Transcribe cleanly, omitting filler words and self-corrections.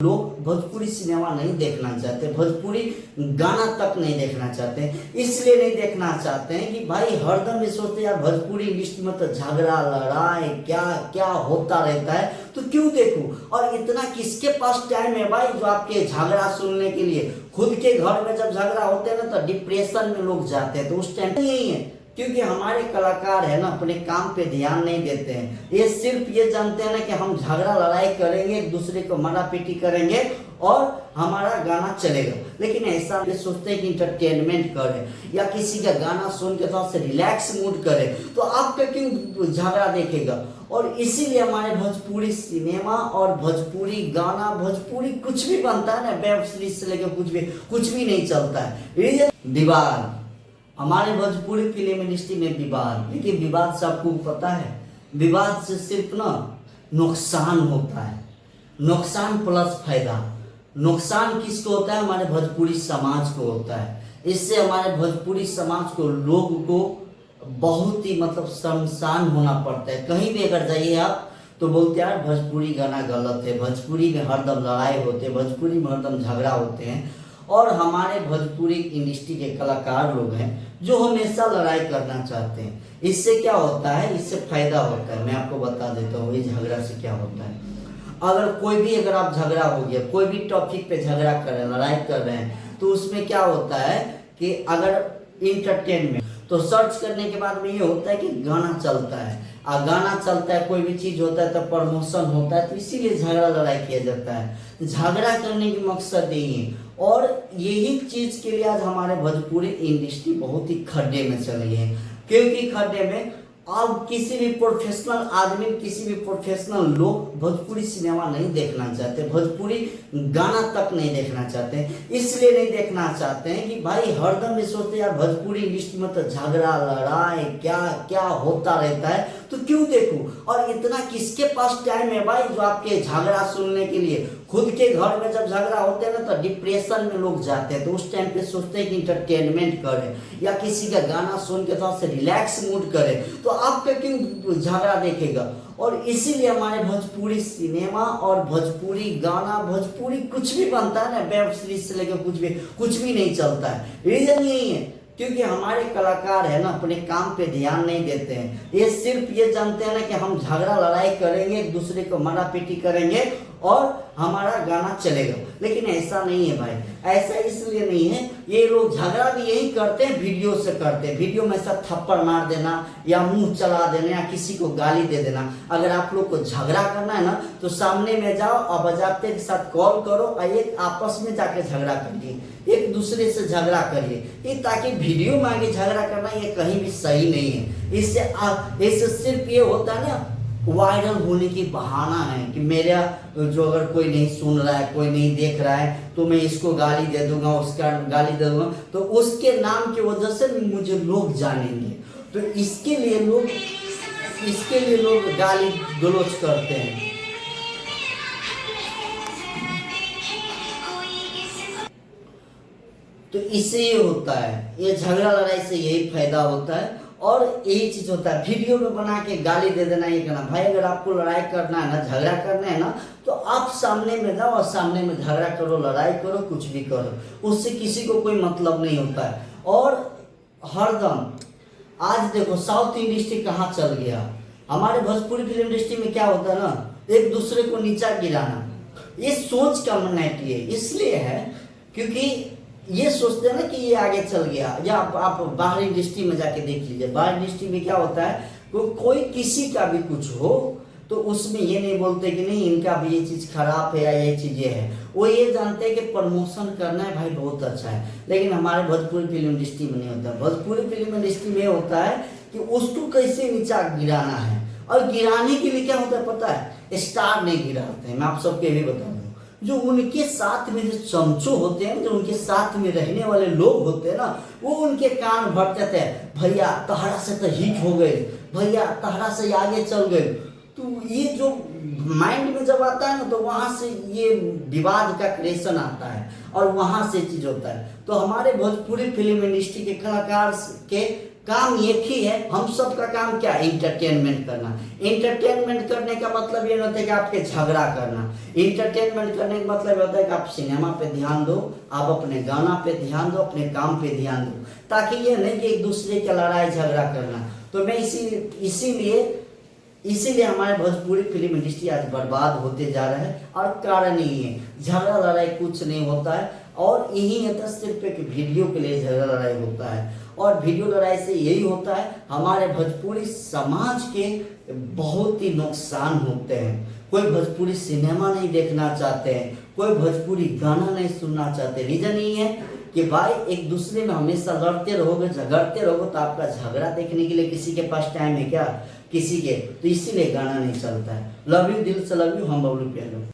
लोग भोजपुरी सिनेमा नहीं देखना चाहते, भोजपुरी गाना तक नहीं देखना चाहते। इसलिए नहीं देखना चाहते हैं कि भाई हरदम ये सोचते हैं यार भोजपुरी इंडस्ट्री में तो झगड़ा लड़ाई क्या क्या होता रहता है, तो क्यों देखूं। और इतना किसके पास टाइम है भाई जो आपके झगड़ा सुनने के लिए। खुद के घर में जब झगड़ा होते हैं ना तो डिप्रेशन में लोग जाते हैं, तो उस टाइम यही है क्योंकि हमारे कलाकार है ना अपने काम पे ध्यान नहीं देते हैं। ये सिर्फ ये जानते हैं ना कि हम झगड़ा लड़ाई करेंगे, एक दूसरे को मारा पीटी करेंगे और हमारा गाना चलेगा। लेकिन ऐसा ये सोचते हैं कि इंटरटेनमेंट करें या किसी का गाना सुन के थोड़ा सा रिलैक्स मूड करें, तो आपका क्यों झगड़ा देखेगा। और इसीलिए हमारे भोजपुरी सिनेमा और भोजपुरी गाना, भोजपुरी कुछ भी बनता है ना, वेब सीरीज से लेकर कुछ भी नहीं चलता है। विवाद, हमारे भोजपुरी फिल्म इंडस्ट्री में विवाद, लेकिन विवाद से आपको पता है विवाद से सिर्फ ना नुकसान होता है, नुकसान प्लस फायदा। नुकसान किसको होता है? हमारे भोजपुरी समाज को होता है। इससे हमारे भोजपुरी समाज को, लोग को बहुत ही शर्मसार होना पड़ता है। कहीं भी अगर जाइए आप तो बोलते यार भोजपुरी गाना गलत है, भोजपुरी में हरदम लड़ाई होते हैं, भोजपुरी में हरदम झगड़ा होते हैं। और हमारे भोजपुरी इंडस्ट्री के कलाकार लोग हैं जो हमेशा लड़ाई करना चाहते हैं। इससे क्या होता है? इससे फायदा होता है। मैं आपको बता देता हूँ ये झगड़ा से क्या होता है। अगर आप झगड़ा हो गया, कोई भी टॉपिक पे झगड़ा कर रहे हैं, लड़ाई कर रहे हैं, तो उसमें क्या होता है कि अगर इंटरटेनमेंट, तो सर्च करने के बाद में ये होता है कि गाना चलता है, गाना चलता है, कोई भी चीज होता है तो प्रमोशन होता है, तो इसीलिए झगड़ा लड़ाई किया जाता है। झगड़ा करने की मकसद यही है। और यही चीज के लिए आज हमारे भोजपुरी इंडस्ट्री बहुत ही खड्डे में चली है। क्योंकि खड्डे में अब किसी भी प्रोफेशनल आदमी, किसी भी प्रोफेशनल लोग भोजपुरी सिनेमा नहीं देखना चाहते, भोजपुरी गाना तक नहीं देखना चाहते। इसलिए नहीं देखना चाहते हैं कि भाई हरदम ये सोचते हैं यार भोजपुरी इंडस्ट्री में तो झगड़ा लड़ाई क्या क्या होता रहता है, तो क्यों देखूं। और इतना किसके पास टाइम है भाई जो आपके झगड़ा सुनने के लिए। खुद के घर में जब झगड़ा होते हैं ना तो डिप्रेशन में लोग जाते हैं, तो उस टाइम पे सोचते हैं कि इंटरटेनमेंट करें या किसी का गाना सुन के थोड़ा सा रिलैक्स मूड करें, तो आपका क्यों झगड़ा देखेगा। और इसीलिए हमारे भोजपुरी सिनेमा और भोजपुरी गाना, भोजपुरी कुछ भी बनता है ना, वेब सीरीज से लेकर कुछ भी नहीं चलता है। रीजन यही है क्योंकि हमारे कलाकार है ना अपने काम पे ध्यान नहीं देते हैं। ये सिर्फ ये जानते हैं ना कि हम झगड़ा लड़ाई करेंगे, एक दूसरे को मारा पीटी करेंगे और हमारा गाना चलेगा। लेकिन ऐसा नहीं है भाई, ऐसा इसलिए नहीं है। ये लोग झगड़ा भी यही करते हैं, वीडियो से करते हैं। वीडियो में सब थप्पड़ मार देना या मुंह चला देना या किसी को गाली दे देना। अगर आप लोग को झगड़ा करना है ना तो सामने में जाओ और बजाते के साथ कॉल करो और एक आपस में जाके झगड़ा करिए, एक दूसरे से झगड़ा करिए। ये ताकि वीडियो में आगे झगड़ा करना ये कहीं भी सही नहीं है। इससे सिर्फ ये होता है ना वायरल होने की बहाना है कि मेरा जो अगर कोई नहीं सुन रहा है, कोई नहीं देख रहा है, तो मैं इसको गाली दे दूंगा, उसका गाली दे दूंगा, तो उसके नाम की वजह से मुझे लोग जानेंगे। तो इसके लिए लोग गाली गलौज करते हैं। तो इससे ये होता है, ये झगड़ा लड़ाई से यही फायदा होता है। और यही चीज होता है वीडियो में बना के गाली दे देना, ये करना। भाई अगर आपको लड़ाई करना है ना, झगड़ा करना है ना, तो आप सामने में जाओ और सामने में झगड़ा करो, लड़ाई करो, कुछ भी करो, उससे किसी को कोई मतलब नहीं होता है। और हरदम आज देखो साउथ इंडस्ट्री कहाँ चल गया। हमारे भोजपुरी फिल्म इंडस्ट्री में क्या होता है ना, एक दूसरे को नीचा गिराना। ये सोच का कम्युनिटी है, इसलिए है क्योंकि ये सोचते हैं ना कि ये आगे चल गया। या आप बाहरी इंडस्ट्री में जाके देख लीजिए, बाहर इंडस्ट्री में क्या होता है, कोई किसी का भी कुछ हो तो उसमें ये नहीं बोलते कि नहीं इनका भी ये चीज खराब है या ये चीजें है। वो ये जानते हैं कि प्रमोशन करना है भाई बहुत अच्छा है। लेकिन हमारे भोजपुरी फिल्म इंडस्ट्री में नहीं होता। भोजपुरी फिल्म इंडस्ट्री में होता है कि उसको कैसे नीचा गिराना है। और गिराने के लिए क्या होता है पता है, स्टार नहीं गिराते हैं। मैं आप सबके भी बता दूं, जो उनके साथ में जो चमचो होते हैं, जो उनके साथ में रहने वाले लोग होते हैं ना, वो उनके कान भटकते हैं, भैया तहरा से तो हिट हो गए, भैया तहरा से आगे चल गए। तो ये जो माइंड में जब आता है ना, तो वहां से ये विवाद का क्रिएशन आता है और वहां से चीज होता है। तो हमारे भोजपुरी फिल्म इंडस्ट्री के कलाकार के काम एक ही है, हम सब का काम क्या, इंटरटेनमेंट करना। इंटरटेनमेंट करने का मतलब ये नहीं होता है कि आपके झगड़ा करना। इंटरटेनमेंट करने का मतलब ये होता है कि आप सिनेमा पे ध्यान दो, आप अपने गाना पे ध्यान दो, अपने काम पे ध्यान दो, ताकि ये नहीं कि एक दूसरे के लड़ाई झगड़ा करना। तो मैं इसीलिए हमारे भोजपुरी फिल्म इंडस्ट्री आज बर्बाद होते जा रहा है, और कारण यही है, झगड़ा लड़ाई कुछ नहीं होता है, और यही है तो सिर्फ एक वीडियो के लिए झगड़ा लड़ाई होता है। और वीडियो लड़ाई से यही होता है, हमारे भोजपुरी समाज के बहुत ही नुकसान होते हैं। कोई भोजपुरी सिनेमा नहीं देखना चाहते हैं, कोई भोजपुरी गाना नहीं सुनना चाहते। रीजन यही है कि भाई एक दूसरे में हमेशा लड़ते रहोगे, झगड़ते रहोगे, तो आपका झगड़ा देखने के लिए किसी के पास टाइम है क्या, किसी के, तो इसीलिए गाना नहीं चलता है। लव यू, दिल से लव यू, हम बबलू प्यारो।